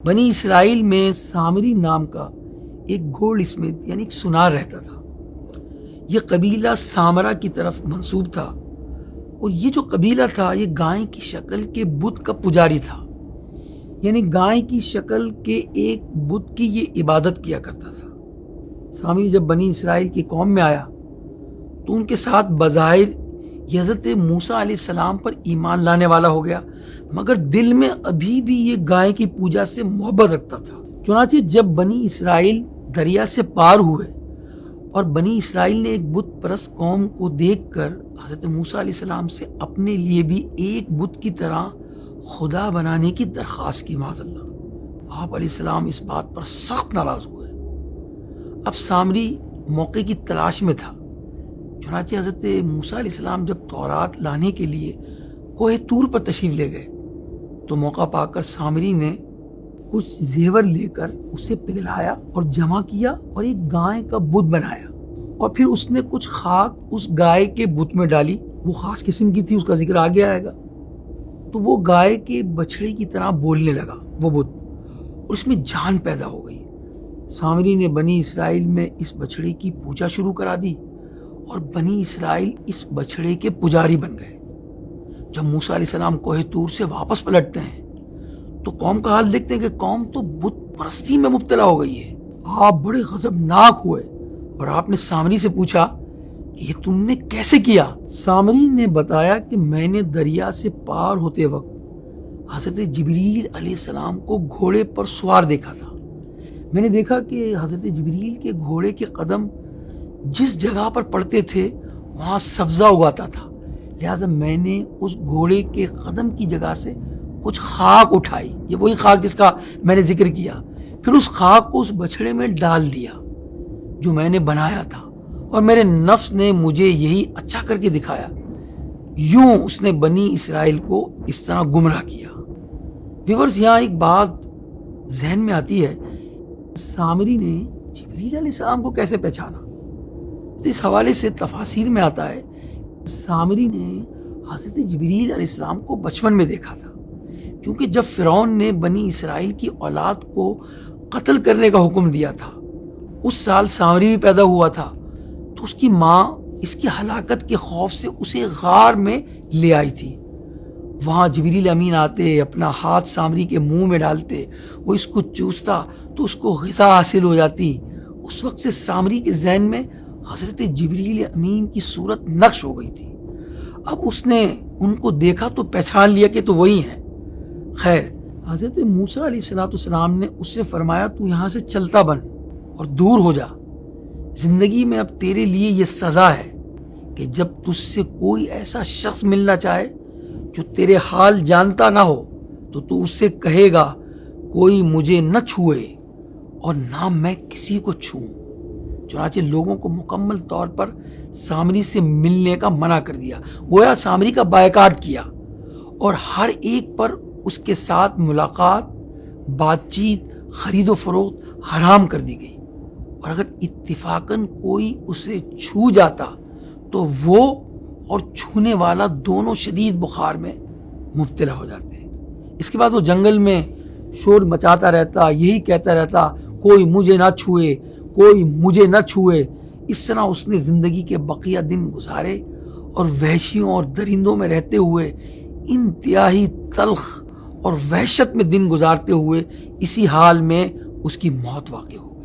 بنی اسرائیل میں سامری نام کا ایک گولڈ اسمتھ یعنی ایک سنار رہتا تھا۔ یہ قبیلہ سامرا کی طرف منسوب تھا، اور یہ جو قبیلہ تھا یہ گائے کی شکل کے بت کا پجاری تھا، یعنی گائے کی شکل کے ایک بت کی یہ عبادت کیا کرتا تھا۔ سامری جب بنی اسرائیل کی قوم میں آیا تو ان کے ساتھ بظاہر یہ حضرت موسیٰ علیہ السلام پر ایمان لانے والا ہو گیا، مگر دل میں ابھی بھی یہ گائے کی پوجا سے محبت رکھتا تھا۔ چنانچہ جب بنی اسرائیل دریا سے پار ہوئے اور بنی اسرائیل نے ایک بت پرست قوم کو دیکھ کر حضرت موسیٰ علیہ السلام سے اپنے لیے بھی ایک بت کی طرح خدا بنانے کی درخواست کی، معاذ اللہ، آپ علیہ السلام اس بات پر سخت ناراض ہوئے۔ اب سامری موقع کی تلاش میں تھا، چنانچہ حضرت موسیٰ علیہ السلام جب تورات لانے کے لیے کوہ طور پر تشریف لے گئے تو موقع پا کر سامری نے کچھ زیور لے کر اسے پگھلایا اور جمع کیا اور ایک گائے کا بت بنایا، اور پھر اس نے کچھ خاک اس گائے کے بت میں ڈالی۔ وہ خاص قسم کی تھی، اس کا ذکر آگے آئے گا۔ تو وہ گائے کے بچھڑے کی طرح بولنے لگا وہ بت، اور اس میں جان پیدا ہو گئی۔ سامری نے بنی اسرائیل میں اس بچھڑے کی پوجا شروع کرا دی، اور بنی اسرائیل اس بچھڑے کے پجاری بن گئے۔ جب موسیٰ علیہ السلام کوہ طور سے واپس پلٹتے ہیں تو قوم کا حال دیکھتے ہیں کہ قوم تو بت پرستی میں مبتلا ہو گئی ہے۔ آپ بڑے غضبناک ہوئے اور آپ نے سامری سے پوچھا کہ یہ تم نے کیسے کیا؟ سامری نے بتایا کہ میں نے دریا سے پار ہوتے وقت حضرت جبریل علیہ السلام کو گھوڑے پر سوار دیکھا تھا۔ میں نے دیکھا کہ حضرت جبریل کے گھوڑے کے قدم جس جگہ پر پڑتے تھے وہاں سبزہ اگاتا تھا، لہذا میں نے اس گھوڑے کے قدم کی جگہ سے کچھ خاک اٹھائی، یہ وہی خاک جس کا میں نے ذکر کیا، پھر اس خاک کو اس بچھڑے میں ڈال دیا جو میں نے بنایا تھا، اور میرے نفس نے مجھے یہی اچھا کر کے دکھایا۔ یوں اس نے بنی اسرائیل کو اس طرح گمراہ کیا۔ ویورز، یہاں ایک بات ذہن میں آتی ہے، سامری نے جبریل علیہ السلام کو کیسے پہچانا؟ تو اس حوالے سے تفاسیر میں آتا ہے سامری نے حضرت جبریل علیہ السلام کو بچپن میں دیکھا تھا، کیونکہ جب فرعون نے بنی اسرائیل کی اولاد کو قتل کرنے کا حکم دیا تھا، اس سال سامری بھی پیدا ہوا تھا، تو اس کی ماں اس کی ہلاکت کے خوف سے اسے غار میں لے آئی تھی۔ وہاں جبریل امین آتے، اپنا ہاتھ سامری کے منہ میں ڈالتے، وہ اس کو چوستا تو اس کو غذا حاصل ہو جاتی۔ اس وقت سے سامری کے ذہن میں حضرت جبریل امین کی صورت نقش ہو گئی تھی۔ اب اس نے ان کو دیکھا تو پہچان لیا کہ تو وہی ہیں۔ خیر، حضرت موسیٰ علیہ السلام نے اس سے فرمایا تو یہاں سے چلتا بن اور دور ہو جا، زندگی میں اب تیرے لیے یہ سزا ہے کہ جب تجھ سے کوئی ایسا شخص ملنا چاہے جو تیرے حال جانتا نہ ہو تو اس سے کہے گا کوئی مجھے نہ چھوئے اور نہ میں کسی کو چھوؤں۔ چنانچہ لوگوں کو مکمل طور پر سامری سے ملنے کا منع کر دیا، گویا سامری کا بائیکاٹ کیا، اور ہر ایک پر اس کے ساتھ ملاقات، بات چیت، خرید و فروخت حرام کر دی گئی، اور اگر اتفاقاً کوئی اسے چھو جاتا تو وہ اور چھونے والا دونوں شدید بخار میں مبتلا ہو جاتے ہیں۔ اس کے بعد وہ جنگل میں شور مچاتا رہتا، یہی کہتا رہتا کوئی مجھے نہ چھوئے، کوئی مجھے نہ چھوئے۔ اس طرح اس نے زندگی کے بقیہ دن گزارے، اور وحشیوں اور درندوں میں رہتے ہوئے انتہائی تلخ اور وحشت میں دن گزارتے ہوئے اسی حال میں اس کی موت واقع ہو۔